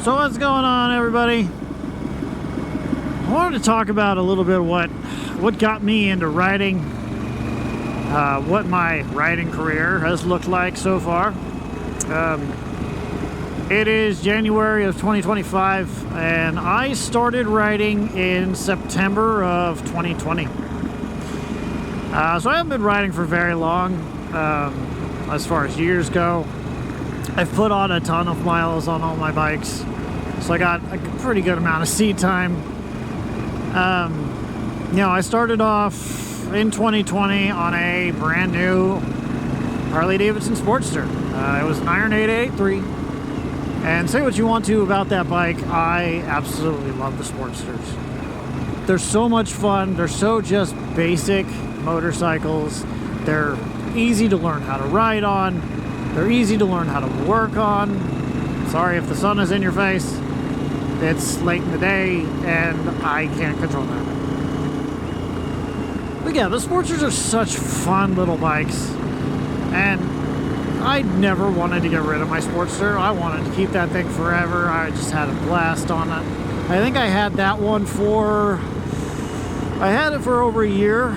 So what's going on, everybody? I wanted to talk about a little bit what got me into riding, what my riding career has looked like so far. It is January of 2025, and I started riding in September of 2020. So I haven't been riding for very long, as far as years go. I've put on a ton of miles on all my bikes, so I got a pretty good amount of seat time. I started off in 2020 on a brand new Harley Davidson Sportster. It was an Iron 883. And say what you want to about that bike, I absolutely love the Sportsters. They're so much fun. They're so just basic motorcycles. They're easy to learn how to ride on. They're easy to learn how to work on. Sorry if the sun is in your face. It's late in the day and I can't control that. But yeah, the Sportsters are such fun little bikes. And I never wanted to get rid of my Sportster. I wanted to keep that thing forever. I just had a blast on it. I think I had that one for over a year.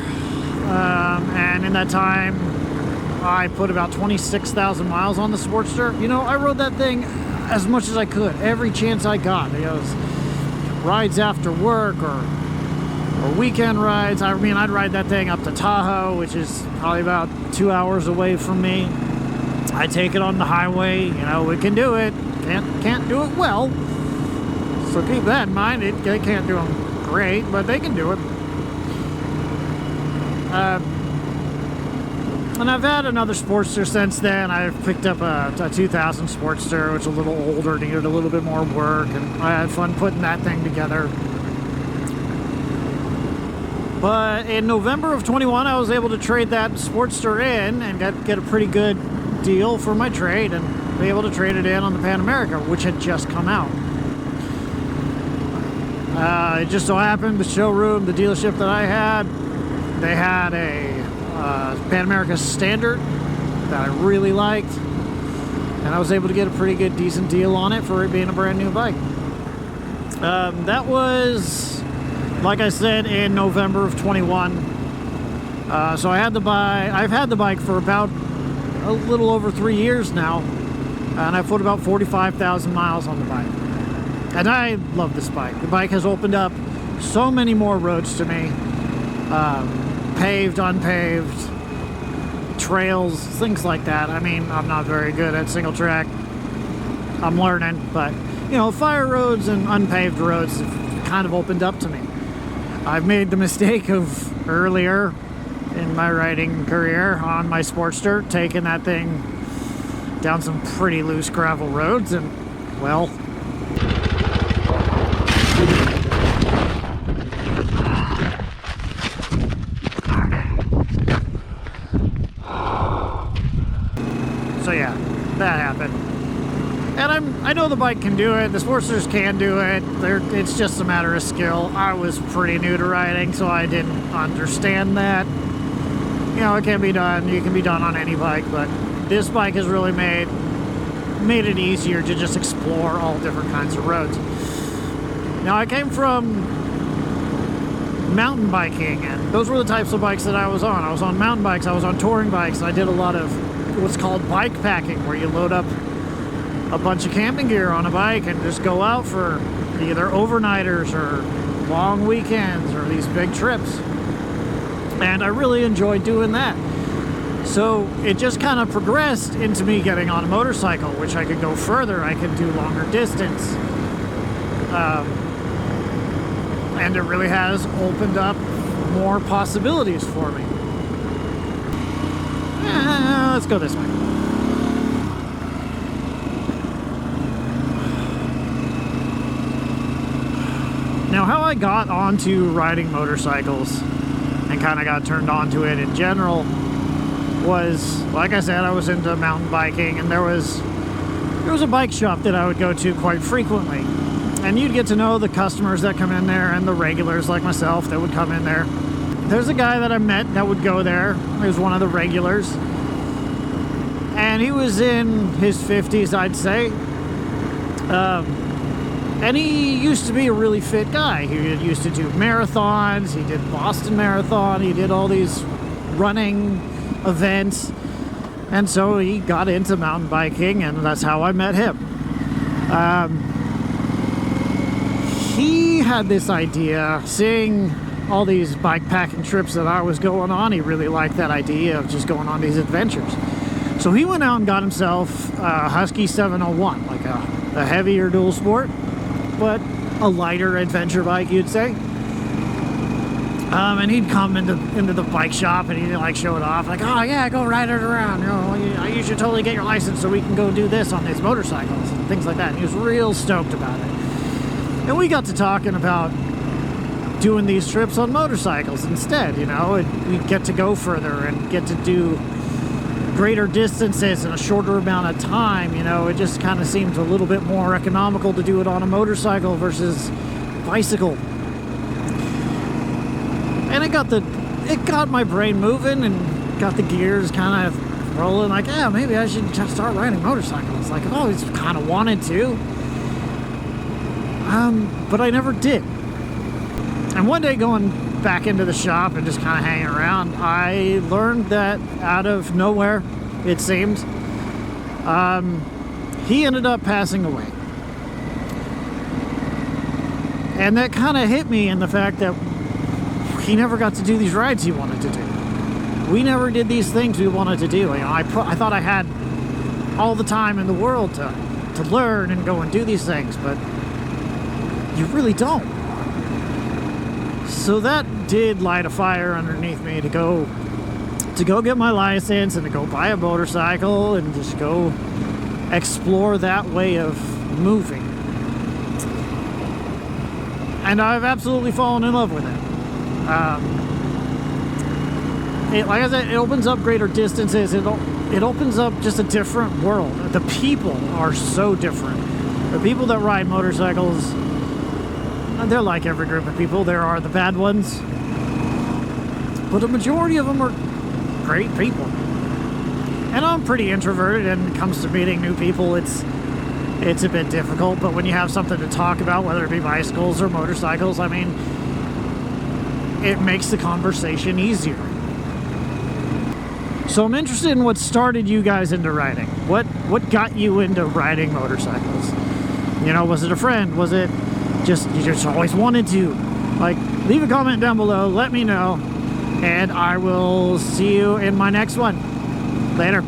And in that time, I put about 26,000 miles on the Sportster. You know, I rode that thing as much as I could, every chance I got. It was rides after work or weekend rides. I mean, I'd ride that thing up to Tahoe, which is probably about 2 hours away from me. I take it on the highway. You know, we can do it. Can't do it well. So keep that in mind. They can't do them great, but they can do it. And I've had another Sportster since then. I've picked up a 2000 Sportster, which is a little older, needed a little bit more work, and I had fun putting that thing together. But in November of 21, I was able to trade that Sportster in and get a pretty good deal for my trade, and be able to trade it in on the Pan America, which had just come out. It just so happened the showroom, the dealership that I had, they had a Pan America Standard that I really liked, and I was able to get a pretty good, decent deal on it for it being a brand new bike. That was, like I said, in November of 21. So I've had the bike for about a little over 3 years now, and I've put about 45,000 miles on the bike. And I love this bike. The bike has opened up so many more roads to me. Paved, unpaved, trails, things like that. I mean, I'm not very good at single track. I'm learning, but you know, fire roads and unpaved roads have kind of opened up to me. I've made the mistake of earlier in my riding career on my Sportster, taking that thing down some pretty loose gravel roads, and well, so yeah, that happened. And I know the bike can do it, the Sportsters can do it. It's just a matter of skill. I was pretty new to riding, so I didn't understand that. You know, it can be done. You can be done on any bike, but this bike has really made it easier to just explore all different kinds of roads. Now, I came from mountain biking, and those were the types of bikes that I was on. I was on mountain bikes, I was on touring bikes, and I did a lot of what's called bike packing, where you load up a bunch of camping gear on a bike and just go out for either overnighters or long weekends or these big trips. And I really enjoyed doing that. So it just kind of progressed into me getting on a motorcycle, which I could go further, I could do longer distance. And it really has opened up more possibilities for me. Let's go this way. Now, how I got onto riding motorcycles and kind of got turned on to it in general was, like I said, I was into mountain biking, and there was a bike shop that I would go to quite frequently, and you'd get to know the customers that come in there and the regulars like myself that would come in there. There's a guy that I met that would go there. He was one of the regulars, and he was in his 50s, I'd say. And he used to be a really fit guy. He used to do marathons. He did Boston Marathon. He did all these running events. And so he got into mountain biking, and that's how I met him. He had this idea, seeing all these bike packing trips that I was going on. He really liked that idea of just going on these adventures. So he went out and got himself a Husky 701, like a heavier dual sport, but a lighter adventure bike, you'd say. And he'd come into the bike shop, and he'd like show it off, like, oh yeah, go ride it around. You know, you should totally get your license so we can go do this on these motorcycles and things like that. And he was real stoked about it. And we got to talking about doing these trips on motorcycles instead. You know, and we'd get to go further and get to do greater distances in a shorter amount of time. You know, it just kind of seems a little bit more economical to do it on a motorcycle versus bicycle. And it got my brain moving and got the gears kind of rolling, like, yeah, maybe I should just start riding motorcycles. Like, I've always kind of wanted to, but I never did. And one day, going back into the shop and just kind of hanging around, I learned that out of nowhere, it seemed, he ended up passing away. And that kind of hit me in the fact that he never got to do these rides he wanted to do. We never did these things we wanted to do. You know, I thought I had all the time in the world to learn and go and do these things, but you really don't. So that did light a fire underneath me to go get my license and to go buy a motorcycle and just go explore that way of moving. And I've absolutely fallen in love with it. Like I said, it opens up greater distances. It opens up just a different world. The people are so different. The people that ride motorcycles, they're like every group of people. There are the bad ones, but a majority of them are great people. And I'm pretty introverted, and when it comes to meeting new people, it's a bit difficult. But when you have something to talk about, whether it be bicycles or motorcycles, I mean, it makes the conversation easier. So I'm interested in what started you guys into riding. What got you into riding motorcycles? You know, was it a friend? Was it just you just always wanted to? Like, leave a comment down below, let me know, and I will see you in my next one. Later.